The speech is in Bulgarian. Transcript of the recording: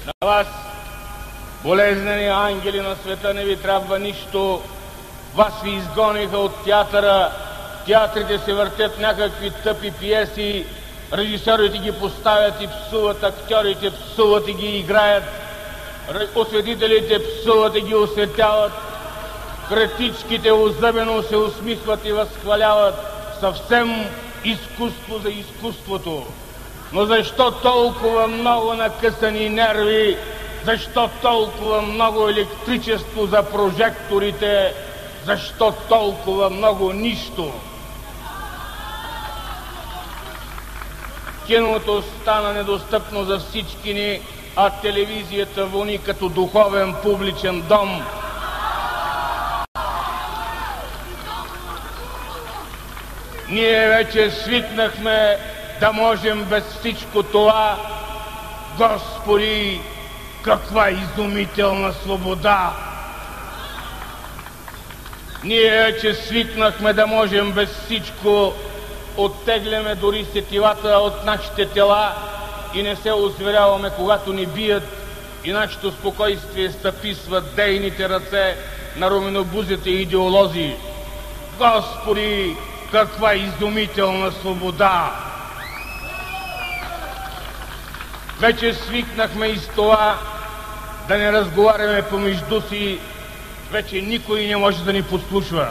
На вас, болезнени ангели на света, не ви трябва нищо. Вас ви изгониха от театъра. Театрите се въртят някакви тъпи пиеси. Режисьорите ги поставят и псуват, актьорите псуват и ги играят. Осветителите псуват и ги осветяват. Критичките озъбено се усмихват и възхваляват. Съвсем изкуство за изкуството. Но защо толкова много накъсани нерви? Защо толкова много електричество за прожекторите? Защо толкова много нищо? Киното стана недостъпно за всички ни, а телевизията вони като духовен публичен дом. Ние вече свикнахме да можем без всичко това. Господи, каква изумителна свобода! Ние вече свикнахме да можем без всичко. Оттегляме дори сетивата от нашите тела и не се озверяваме, когато ни бият, и нашето спокойствие стъписват дейните ръце на руменобузите идеолози. Господи, каква изумителна свобода! Вече свикнахме и с това да не разговаряме помежду си. Вече никой не може да ни подслушва.